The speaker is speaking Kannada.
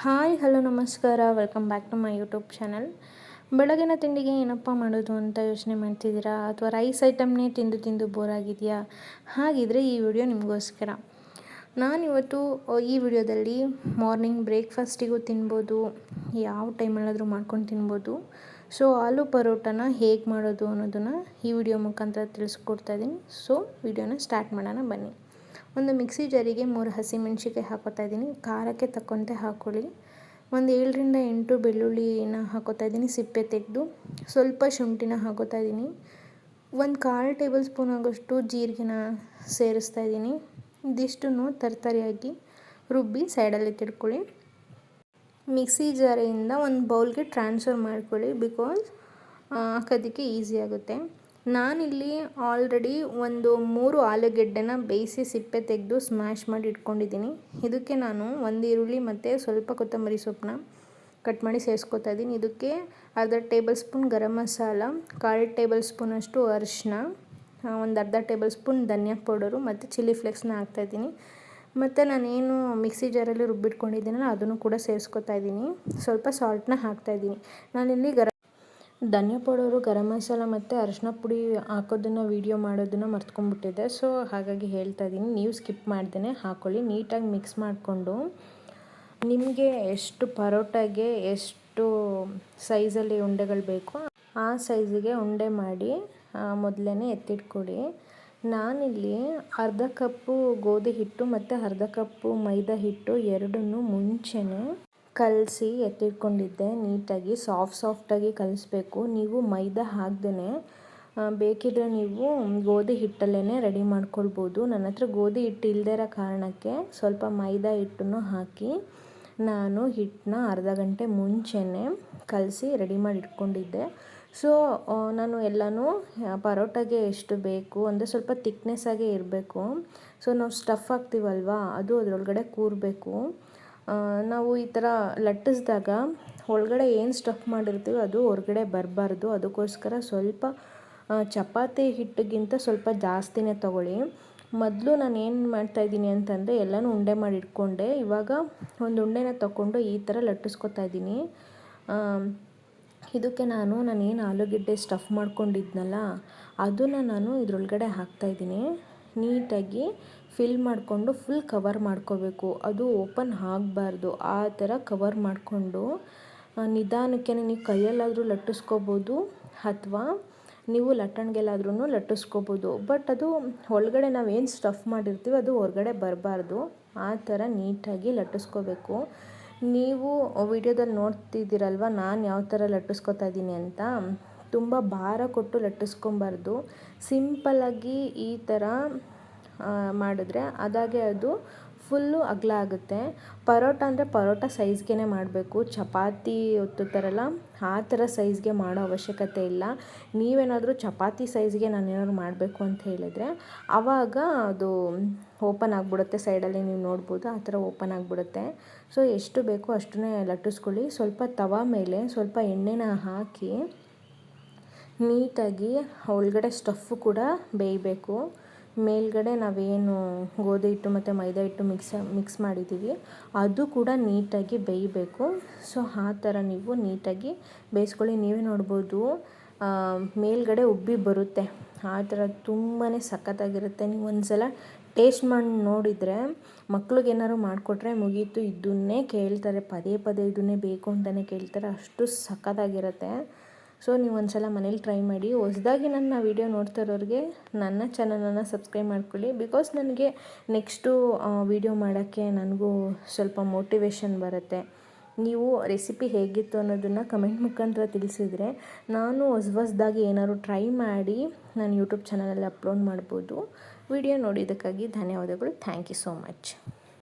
ಹಾಯ್ ಹಲೋ ನಮಸ್ಕಾರ, welcome back to my YouTube channel. ಬೆಳಗಿನ ತಿಂಡಿಗೆ ಏನಪ್ಪ ಮಾಡೋದು ಅಂತ ಯೋಚನೆ ಮಾಡ್ತಿದ್ದೀರಾ, ಅಥವಾ ರೈಸ್ ಐಟಮ್ನೇ ತಿಂದು ತಿಂದು ಬೋರ್ ಆಗಿದೆಯಾ? ಹಾಗಿದ್ರೆ ಈ ವಿಡಿಯೋ ನಿಮಗೋಸ್ಕರ. ನಾನಿವತ್ತು ಈ ವಿಡಿಯೋದಲ್ಲಿ ಮಾರ್ನಿಂಗ್ ಬ್ರೇಕ್ಫಾಸ್ಟಿಗೂ ತಿನ್ಬೋದು, ಯಾವ ಟೈಮಲ್ಲಾದರೂ ಮಾಡ್ಕೊಂಡು ತಿನ್ಬೋದು. ಸೊ ಆಲೂ ಪರೋಟನ ಹೇಗೆ ಮಾಡೋದು ಅನ್ನೋದನ್ನು ಈ ವಿಡಿಯೋ ಮುಖಾಂತರ ತಿಳಿಸ್ಕೊಡ್ತಾ ಇದ್ದೀನಿ. ಸೊ ವಿಡಿಯೋನ ಸ್ಟಾರ್ಟ್ ಮಾಡೋಣ ಬನ್ನಿ. ಒಂದು ಮಿಕ್ಸಿ ಜಾರಿಗೆ 3 ಹಸಿಮೆಣ್ಸಿಕಾಯಿ ಹಾಕೋತಾ ಇದ್ದೀನಿ. ಖಾರಕ್ಕೆ ತಕ್ಕಂತೆ ಹಾಕ್ಕೊಳ್ಳಿ. ಒಂದು 7ರಿಂದ 8 ಬೆಳ್ಳುಳ್ಳಿನ ಹಾಕೋತಾ ಇದ್ದೀನಿ, ಸಿಪ್ಪೆ ತೆಗೆದು. ಸ್ವಲ್ಪ ಶುಂಠಿನ ಹಾಕೋತಾ ಇದ್ದೀನಿ. ಒಂದು 1/4 ಟೇಬಲ್ ಸ್ಪೂನ್ ಆಗೋಷ್ಟು ಜೀರಿಗೆನ ಸೇರಿಸ್ತಾ ಇದ್ದೀನಿ. ಇದಿಷ್ಟನ್ನು ತರತರಿಯಾಗಿ ರುಬ್ಬಿ ಸೈಡಲ್ಲಿ ಇಟ್ಟಿಟ್ಕೊಳ್ಳಿ. ಮಿಕ್ಸಿ ಜಾರಿಂದ ಒಂದು ಬೌಲ್ಗೆ ಟ್ರಾನ್ಸ್ಫರ್ ಮಾಡ್ಕೊಳ್ಳಿ, ಬಿಕಾಸ್ ಹಾಕೋದಕ್ಕೆ ಈಸಿ ಆಗುತ್ತೆ. ನಾನಿಲ್ಲಿ ಆಲ್ರೆಡಿ ಒಂದು 3 ಆಲೂಗೆಡ್ಡೆನ ಬೇಯಿಸಿ ಸಿಪ್ಪೆ ತೆಗೆದು ಸ್ಮ್ಯಾಶ್ ಮಾಡಿ ಇಟ್ಕೊಂಡಿದ್ದೀನಿ. ಇದಕ್ಕೆ ನಾನು 1 ಈರುಳ್ಳಿ ಮತ್ತು ಸ್ವಲ್ಪ ಕೊತ್ತಂಬರಿ ಸೊಪ್ಪನ್ನ ಕಟ್ ಮಾಡಿ ಸೇರಿಸ್ಕೊತಾ ಇದ್ದೀನಿ. ಇದಕ್ಕೆ ಅರ್ಧ table spoon garam masala, 1/4 table ಸ್ಪೂನಷ್ಟು ಅರಿಶಿನ, ಒಂದು ಅರ್ಧ ಟೇಬಲ್ ಸ್ಪೂನ್ ಧನಿಯಾ ಪೌಡರು ಮತ್ತು ಚಿಲ್ಲಿ ಫ್ಲೇಕ್ಸ್ನ ಹಾಕ್ತಾಯಿದ್ದೀನಿ. ಮತ್ತು ನಾನೇನು ಮಿಕ್ಸಿ ಜಾರಲ್ಲಿ ರುಬ್ಬಿಟ್ಕೊಂಡಿದ್ದೀನಲ್ಲ ಅದನ್ನು ಕೂಡ ಸೇರಿಸ್ಕೊತಾ ಇದ್ದೀನಿ. ಸ್ವಲ್ಪ ಸಾಲ್ಟನ್ನ ಹಾಕ್ತಾಯಿದ್ದೀನಿ. ನಾನಿಲ್ಲಿ ಧನಿಯಾ ಪೌಡರು, ಗರಂ ಮಸಾಲ ಮತ್ತು ಅರಿಶಿನ ಪುಡಿ ಹಾಕೋದನ್ನು ವೀಡಿಯೋ ಮಾಡೋದನ್ನು ಮರ್ತ್ಕೊಂಡ್ಬಿಟ್ಟಿದ್ದೆ. ಸೊ ಹಾಗಾಗಿ ಹೇಳ್ತಾ ಇದ್ದೀನಿ, ನೀವು ಸ್ಕಿಪ್ ಮಾಡ್ದೇ ಹಾಕ್ಕೊಳ್ಳಿ. ನೀಟಾಗಿ ಮಿಕ್ಸ್ ಮಾಡಿಕೊಂಡು ನಿಮಗೆ ಎಷ್ಟು ಪರೋಟಾಗೆ ಎಷ್ಟು ಸೈಜಲ್ಲಿ ಉಂಡೆಗಳು ಬೇಕೋ ಆ ಸೈಜಿಗೆ ಉಂಡೆ ಮಾಡಿ ಮೊದಲೇ ಎತ್ತಿಟ್ಕೊಡಿ. ನಾನಿಲ್ಲಿ ಅರ್ಧ ಕಪ್ಪು ಗೋಧಿ ಹಿಟ್ಟು ಮತ್ತು ಅರ್ಧ ಕಪ್ಪು ಮೈದಾ ಹಿಟ್ಟು ಎರಡನ್ನೂ ಮುಂಚೆನೇ ಕಲಸಿ ಎತ್ತಿಟ್ಕೊಂಡಿದ್ದೆ. ನೀಟಾಗಿ ಸಾಫ್ಟಾಗಿ ಕಲಿಸ್ಬೇಕು. ನೀವು ಮೈದಾ ಹಾಕ್ದೇ ಬೇಕಿದ್ರೆ ನೀವು ಗೋಧಿ ಹಿಟ್ಟಲ್ಲೇ ರೆಡಿ ಮಾಡ್ಕೊಳ್ಬೋದು. ನನ್ನ ಹತ್ರ ಗೋಧಿ ಹಿಟ್ಟು ಇಲ್ಲದೇ ಇರೋ ಕಾರಣಕ್ಕೆ ಸ್ವಲ್ಪ ಮೈದಾ ಹಿಟ್ಟನ್ನು ಹಾಕಿ ನಾನು ಹಿಟ್ಟನ್ನ ಅರ್ಧ ಗಂಟೆ ಮುಂಚೆನೇ ಕಲಸಿ ರೆಡಿ ಮಾಡಿ ಇಟ್ಕೊಂಡಿದ್ದೆ. ಸೊ ನಾನು ಎಲ್ಲನೂ ಪರೋಟಾಗೆ ಎಷ್ಟು ಬೇಕು ಅಂದರೆ ಸ್ವಲ್ಪ ತಿಕ್ನೆಸ್ಸಾಗೇ ಇರಬೇಕು. ಸೊ ನಾವು ಸ್ಟಫ್ ಹಾಕ್ತೀವಲ್ವ, ಅದು ಅದರೊಳಗಡೆ ಕೂರಬೇಕು. ನಾವು ಈ ಥರ ಲಟ್ಟಿಸಿದಾಗ ಒಳಗಡೆ ಏನು ಸ್ಟಫ್ ಮಾಡಿರ್ತೀವಿ ಅದು ಹೊರಗಡೆ ಬರಬಾರ್ದು. ಅದಕ್ಕೋಸ್ಕರ ಸ್ವಲ್ಪ ಚಪಾತಿ ಹಿಟ್ಟಿಗಿಂತ ಸ್ವಲ್ಪ ಜಾಸ್ತಿನೇ ತೊಗೊಳ್ಳಿ. ಮೊದಲು ನಾನು ಏನು ಮಾಡ್ತಾಯಿದ್ದೀನಿ ಅಂತಂದರೆ ಎಲ್ಲನೂ ಉಂಡೆ ಮಾಡಿ ಇಟ್ಕೊಂಡೆ. ಇವಾಗ ಒಂದು ಉಂಡೆನ ತೊಗೊಂಡು ಈ ಥರ ಲಟ್ಟಿಸ್ಕೊತಾ ಇದ್ದೀನಿ. ಇದಕ್ಕೆ ನಾನೇನು ಆಲೂಗೆಡ್ಡೆ ಸ್ಟಫ್ ಮಾಡ್ಕೊಂಡಿದ್ನಲ್ಲ ಅದನ್ನು ನಾನು ಇದರೊಳಗಡೆ ಹಾಕ್ತಾಯಿದ್ದೀನಿ. ನೀಟಾಗಿ ಫಿಲ್ ಮಾಡಿಕೊಂಡು ಫುಲ್ ಕವರ್ ಮಾಡ್ಕೋಬೇಕು. ಅದು ಓಪನ್ ಆಗಬಾರ್ದು. ಆ ಥರ ಕವರ್ ಮಾಡಿಕೊಂಡು ನಿಧಾನಕ್ಕೆ ನೀವು ಕೈಯಲ್ಲಾದರೂ ಲಟ್ಟಿಸ್ಕೋಬೋದು ಅಥವಾ ನೀವು ಲಟ್ಟಣಿಗೆಲ್ಲಾದ್ರೂ ಲಟ್ಟಿಸ್ಕೋಬೋದು. ಬಟ್ ಅದು ಒಳಗಡೆ ನಾವೇನು ಸ್ಟಫ್ ಮಾಡಿರ್ತೀವಿ ಅದು ಹೊರಗಡೆ ಬರಬಾರ್ದು. ಆ ಥರ ನೀಟಾಗಿ ಲಟ್ಟಿಸ್ಕೋಬೇಕು. ನೀವು ವಿಡಿಯೋದಲ್ಲಿ ನೋಡ್ತಿದ್ದೀರಲ್ವ ನಾನು ಯಾವ ಥರ ಲಟ್ಟಿಸ್ಕೊತಾ ಇದ್ದೀನಿ ಅಂತ. ತುಂಬ ಭಾರ ಕೊಟ್ಟು ಲಟ್ಟಿಸ್ಕೊಬಾರ್ದು. ಸಿಂಪಲ್ಲಾಗಿ ಈ ಥರ ಮಾಡಿದ್ರೆ ಅದಾಗೆ ಅದು ಫುಲ್ಲು ಅಗಲ ಆಗುತ್ತೆ. ಪರೋಟ ಅಂದರೆ ಪರೋಟ ಸೈಜ್ಗೆ ಮಾಡಬೇಕು. ಚಪಾತಿ ಒತ್ತುತ್ತಾರಲ್ಲ ಆ ಥರ ಸೈಜ್ಗೆ ಮಾಡೋ ಅವಶ್ಯಕತೆ ಇಲ್ಲ. ನೀವೇನಾದರೂ ಚಪಾತಿ ಸೈಜ್ಗೆ ನಾನೇನಾದ್ರು ಮಾಡಬೇಕು ಅಂತ ಹೇಳಿದರೆ ಆವಾಗ ಅದು ಓಪನ್ ಆಗಿಬಿಡುತ್ತೆ. ಸೈಡಲ್ಲಿ ನೀವು ನೋಡ್ಬೋದು, ಆ ಥರ ಓಪನ್ ಆಗಿಬಿಡುತ್ತೆ. ಸೊ ಎಷ್ಟು ಬೇಕೋ ಅಷ್ಟನ್ನೇ ಲಟ್ಟಿಸ್ಕೊಳ್ಳಿ. ಸ್ವಲ್ಪ ತವಾ ಮೇಲೆ ಸ್ವಲ್ಪ ಎಣ್ಣೆನ ಹಾಕಿ ನೀಟಾಗಿ ಒಳಗಡೆ ಸ್ಟಫು ಕೂಡ ಬೇಯಬೇಕು. ಮೇಲ್ಗಡೆ ನಾವೇನು ಗೋಧಿ ಹಿಟ್ಟು ಮತ್ತು ಮೈದಾ ಹಿಟ್ಟು ಮಿಕ್ಸ್ ಮಾಡಿದ್ದೀವಿ ಅದು ಕೂಡ ನೀಟಾಗಿ ಬೇಯಬೇಕು. ಸೊ ಆ ಥರ ನೀವು ನೀಟಾಗಿ ಬೇಯಿಸ್ಕೊಳ್ಳಿ. ನೀವೇ ನೋಡ್ಬೋದು ಮೇಲ್ಗಡೆ ಉಬ್ಬಿ ಬರುತ್ತೆ. ಆ ಥರ ತುಂಬಾ ಸಖತ್ತಾಗಿರುತ್ತೆ. ನೀವು ಒಂದು ಸಲ ಟೇಸ್ಟ್ ಮಾಡಿ ನೋಡಿದರೆ ಮಕ್ಳಿಗೇನಾದ್ರು ಮಾಡಿಕೊಟ್ರೆ ಮುಗೀತು, ಇದನ್ನೇ ಕೇಳ್ತಾರೆ. ಪದೇ ಪದೇ ಇದನ್ನೇ ಬೇಕು ಅಂತಲೇ ಕೇಳ್ತಾರೆ. ಅಷ್ಟು ಸಖತ್ತಾಗಿರುತ್ತೆ. ಸೊ ನೀವು ಒಂದು ಸಲ ಮನೇಲಿ ಟ್ರೈ ಮಾಡಿ. ಹೊಸದಾಗಿ ನನ್ನ ವೀಡಿಯೋ ನೋಡ್ತಾ ಇರೋರಿಗೆ ನನ್ನ ಚಾನಲನ್ನು ಸಬ್ಸ್ಕ್ರೈಬ್ ಮಾಡ್ಕೊಳ್ಳಿ. ಬಿಕಾಸ್ ನನಗೆ ನೆಕ್ಸ್ಟು ವೀಡಿಯೋ ಮಾಡೋಕ್ಕೆ ನನಗೂ ಸ್ವಲ್ಪ ಮೋಟಿವೇಶನ್ ಬರುತ್ತೆ. ನೀವು ರೆಸಿಪಿ ಹೇಗಿತ್ತು ಅನ್ನೋದನ್ನು ಕಮೆಂಟ್ ಮುಖಾಂತರ ತಿಳಿಸಿದರೆ ನಾನು ಹೊಸದಾಗಿ ಏನಾದ್ರು ಟ್ರೈ ಮಾಡಿ ನಾನು ಯೂಟ್ಯೂಬ್ ಚಾನಲಲ್ಲಿ ಅಪ್ಲೋಡ್ ಮಾಡ್ಬೋದು. ವಿಡಿಯೋ ನೋಡಿದ್ದಕ್ಕಾಗಿ ಧನ್ಯವಾದಗಳು. Thank you so much.